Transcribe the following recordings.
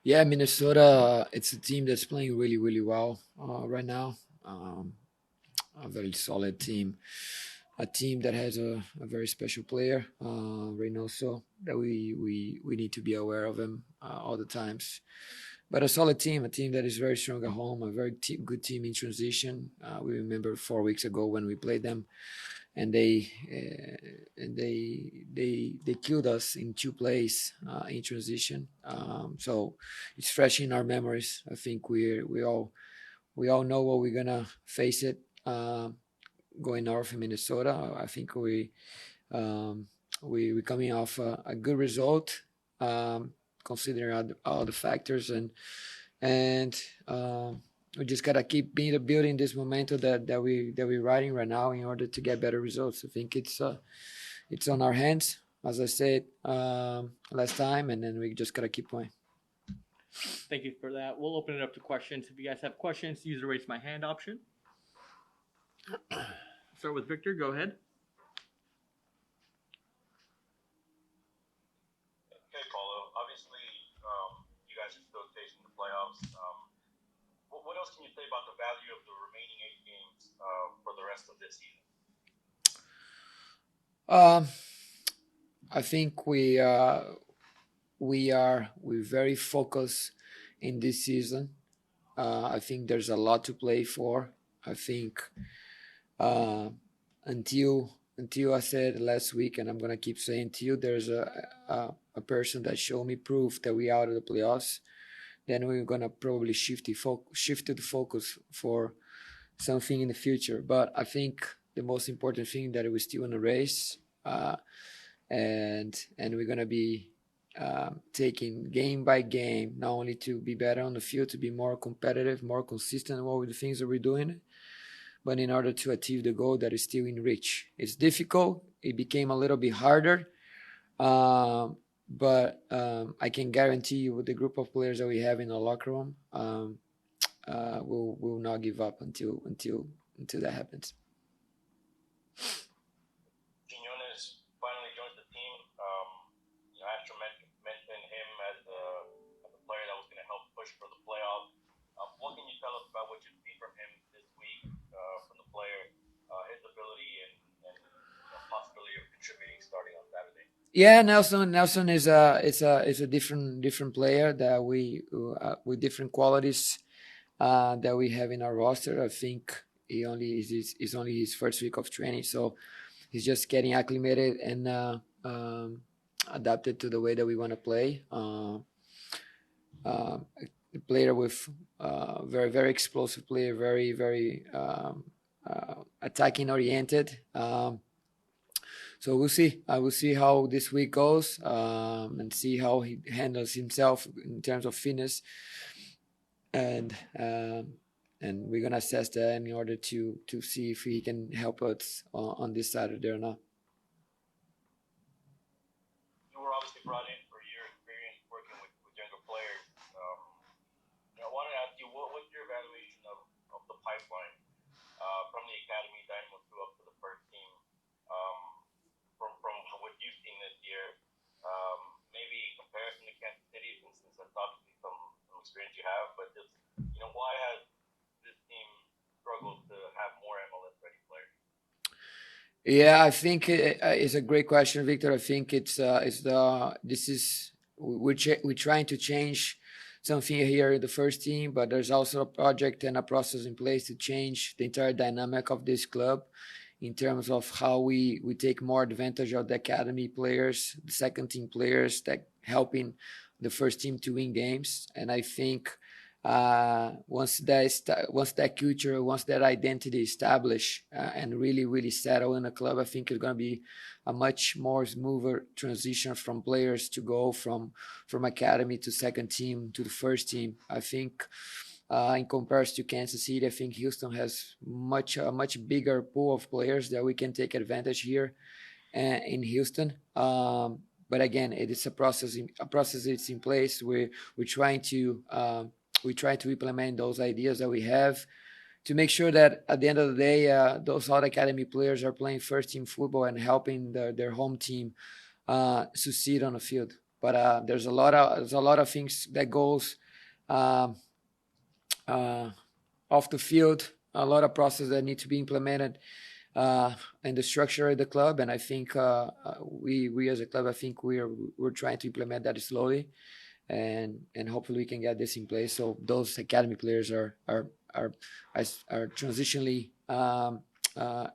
Yeah, Minnesota. It's a team that's playing really, really well right now. Um, a very solid team. A team that has a very special player, Reynoso, that we need to be aware of him all the times. But a solid team, a team that is very strong at home, a very good team in transition. We remember 4 weeks ago when we played them, and they killed us in 2 plays in transition. So it's fresh in our memories. I think we all know what we're gonna face it. Going north in Minnesota. I think um, we coming off a good result, considering all the factors, and we just gotta keep building this momentum that we're riding right now in order to get better results. I think it's on our hands, as I said last time, and then we just gotta keep going. Thank you for that. We'll open it up to questions. If you guys have questions, use the raise my hand option. Start with Victor. Go ahead. Okay, Paulo. Obviously, you guys are still chasing the playoffs. What else can you say about the value of the remaining 8 games for the rest of this season? Um, I think we're very focused in this season. I think there's a lot to play for. I think uh, until I said last week, and I'm gonna keep saying until there's a person that showed me proof that we out of the playoffs, then we're gonna probably shift the focus for something in the future. But I think the most important thing that we're still in a race, and we're gonna be taking game by game, not only to be better on the field, to be more competitive, more consistent with the things that we're doing, but in order to achieve the goal that is still in reach. It's difficult. It became a little bit harder, but I can guarantee you, with the group of players that we have in the locker room, we'll not give up until that happens. Quinones finally joins the team. Astro mentioned him as a player that was going to help push for the playoffs. What can you tell us about what you've seen from him this week, from the player, his ability and possibility of contributing starting on Saturday? Yeah, Nelson is a different player that we with different qualities that we have in our roster. I think he only is only his first week of training, so he's just getting acclimated and adapted to the way that we want to play. A player with very explosive player, very attacking oriented. So we'll see. I will see how this week goes, and see how he handles himself in terms of fitness, and we're gonna assess that in order to see if he can help us on this Saturday or not. You were obviously brought in for your experience working with younger players. I wanted to ask you, what's your evaluation of the pipeline from the academy, Dynamo 2 up to the first team? From what you've seen this year, maybe in comparison to Kansas City, since that's obviously some experience you have, but just, why has this team struggled to have more MLS ready players? Yeah, I think it's a great question, Victor. I think it's the this is we're trying to change something here in the first team, but there's also a project and a process in place to change the entire dynamic of this club in terms of how we take more advantage of the academy players, the second team players that helping the first team to win games. And I think once that culture, once that identity established and really settle in the club, I think it's going to be a much more smoother transition from players to go from academy to second team to the first team. I think in comparison to Kansas City, I think Houston has a much bigger pool of players that we can take advantage here in Houston. But again, it is a process. A process is in place. We're trying to we try to implement those ideas that we have to make sure that at the end of the day, those hot academy players are playing first team football and helping their home team succeed on the field. but there's a lot of things that goes um, off the field, a lot of process that need to be implemented and the structure of the club. And I think we as a club, I think we're trying to implement that slowly, and hopefully we can get this in place. So those academy players are transitionally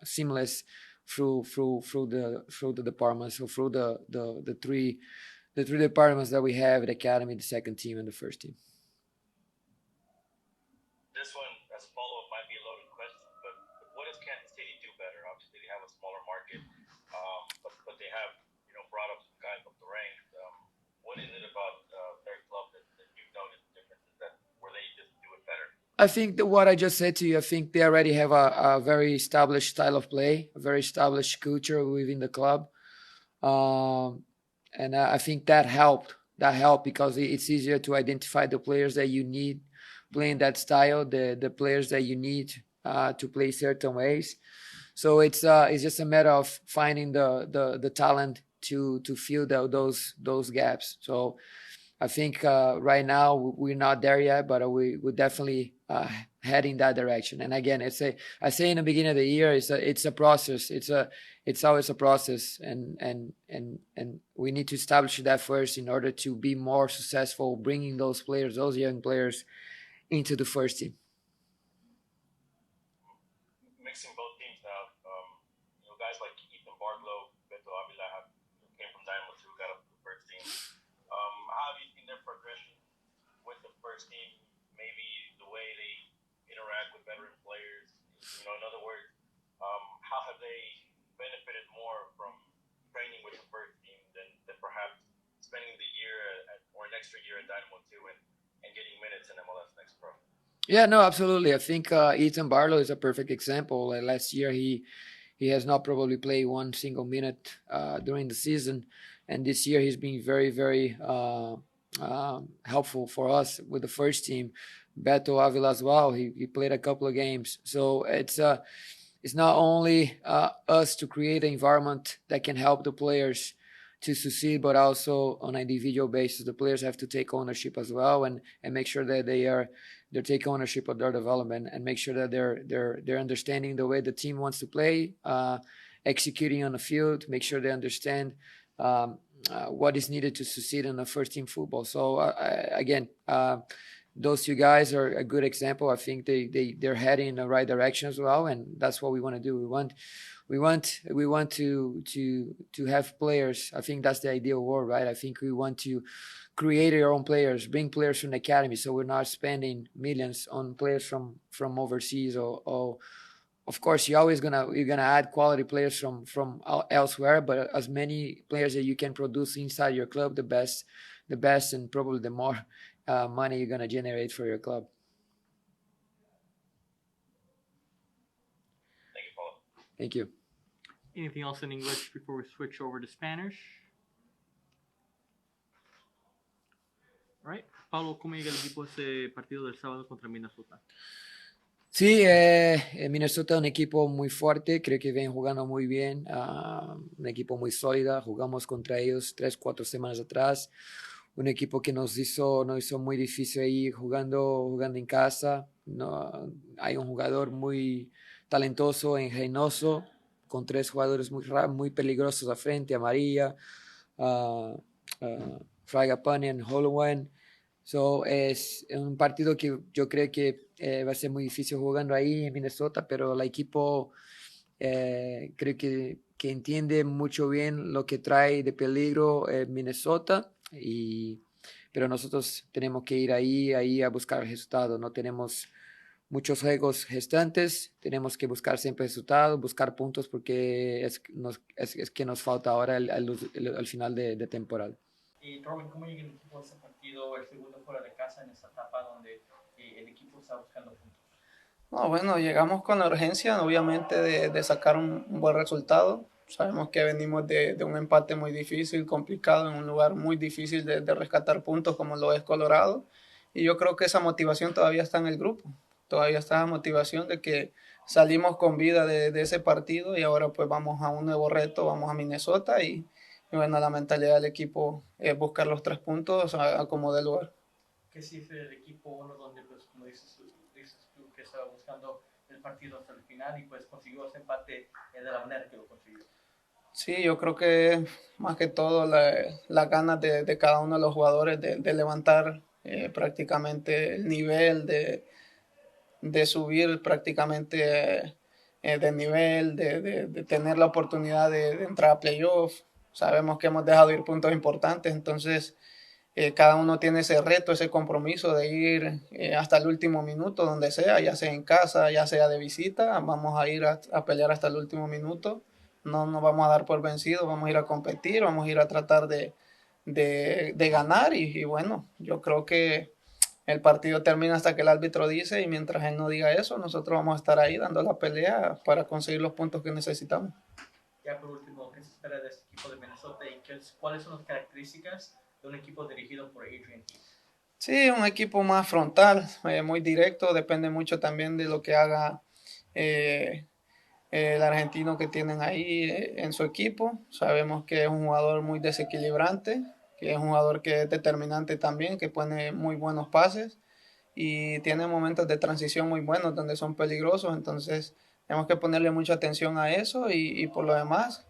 seamless through the departments, so through the three departments that we have: the academy, the second team, and the first team. This one, as a follow-up, might be a loaded question, but what does Kansas City do better? Obviously, they have a smaller market, but they have brought up some guys up the ranks. What is it about their club that you've noticed differences that where they just do it better? I think that what I just said to you, I think they already have a very established style of play, a very established culture within the club. And I think that helped. That helped because it's easier to identify the players that you need playing that style, the players that you need to play certain ways. So it's just a matter of finding the talent to fill those gaps. So I think right now we're not there yet, but we're definitely heading that direction. And again, I say in the beginning of the year, it's a process. It's always a process, and we need to establish that first in order to be more successful, bringing those young players, into the first team. Mixing both teams now, guys like Ethan Barlow, Beto Avila came from Dynamo too, got up to the first team. How have you seen their progression with the first team? Maybe the way they interact with veteran players. In other words, how have they benefited more from training with the first team than perhaps spending the year or an extra year at Dynamo too and getting minutes in MLS Next Pro? Yeah, no, absolutely. I think Ethan Barlow is a perfect example. Last year, he has not probably played one single minute during the season, and this year he's been very, very helpful for us with the first team. Beto Avila as well. He played a couple of games, so it's not only us to create an environment that can help the players to succeed, but also on an individual basis, the players have to take ownership as well, and make sure that they're taking ownership of their development, and make sure that they're understanding the way the team wants to play, executing on the field, make sure they understand what is needed to succeed in the first team football. So again, those two guys are a good example. I think they're heading in the right direction as well, and that's what we want to do. We want to have players. I think that's the ideal world, right? I think we want to create our own players, bring players from the academy, so we're not spending millions on players from overseas. Or of course, you're gonna add quality players from elsewhere, but as many players that you can produce inside your club, the best, and probably the more money you're gonna generate for your club. Thank you, Paulo. Thank you. Anything else in English before we switch over to Spanish? All right. Paulo, ¿cómo llega el equipo a ese partido del sábado contra Minnesota? Sí, Minnesota es un equipo muy fuerte, creo que vienen jugando muy bien, un equipo muy sólido. Jugamos contra ellos 3-4 semanas atrás, un equipo que nos hizo muy difícil ahí jugando en casa. No, hay un jugador muy talentoso en Reynoso, con 3 jugadores muy peligrosos a frente, a María, Fraga Pani y Holloway. So, es un partido que yo creo que va a ser muy difícil jugando ahí en Minnesota, pero el equipo creo que entiende mucho bien lo que trae de peligro Minnesota, pero nosotros tenemos que ir ahí a buscar resultados. No tenemos muchos juegos restantes, tenemos que buscar siempre resultados, buscar puntos, porque es que nos falta ahora al final de temporada. Y Darwin, ¿cómo llega el equipo a ese partido, el segundo fuera de casa, en esa etapa donde el equipo está buscando puntos? No, bueno, llegamos con la urgencia, obviamente, de sacar un buen resultado. Sabemos que venimos de un empate muy difícil, complicado, en un lugar muy difícil de rescatar puntos como lo es Colorado. Y yo creo que esa motivación todavía está en el grupo. Todavía está la motivación de que salimos con vida de ese partido, y ahora pues vamos a un nuevo reto, vamos a Minnesota, y bueno, la mentalidad del equipo es buscar los 3 puntos a como dé lugar. ¿Qué cifra del equipo uno donde, pues, como dices tú, que estaba buscando el partido hasta el final y pues consiguió ese empate de la manera que lo consiguió? Sí, yo creo que más que todo las ganas de cada uno de los jugadores de levantar prácticamente el nivel, de subir prácticamente de nivel, de tener la oportunidad de entrar a playoff. Sabemos que hemos dejado ir puntos importantes, entonces cada uno tiene ese reto, ese compromiso de ir hasta el último minuto, donde sea, ya sea en casa, ya sea de visita, vamos a ir a pelear hasta el último minuto, no nos vamos a dar por vencidos, vamos a ir a competir, vamos a ir a tratar de ganar y bueno, yo creo que el partido termina hasta que el árbitro dice y mientras él no diga eso, nosotros vamos a estar ahí dando la pelea para conseguir los puntos que necesitamos. Ya por último, ¿qué se espera de este equipo de Minnesota y cuáles son las características de un equipo dirigido por Adrian Heath? Sí, un equipo más frontal, muy directo, depende mucho también de lo que haga eh, el argentino que tienen ahí en su equipo. Sabemos que es un jugador muy desequilibrante, que es un jugador que es determinante también, que pone muy buenos pases y tiene momentos de transición muy buenos donde son peligrosos, entonces tenemos que ponerle mucha atención a eso y por lo demás,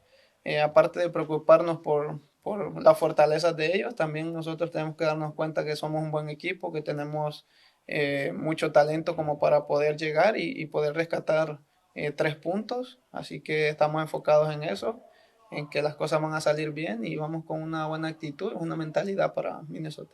aparte de preocuparnos por las fortalezas de ellos, también nosotros tenemos que darnos cuenta que somos un buen equipo, que tenemos mucho talento como para poder llegar y poder rescatar 3 puntos, así que estamos enfocados en eso, en que las cosas van a salir bien y vamos con una buena actitud, una mentalidad para Minnesota.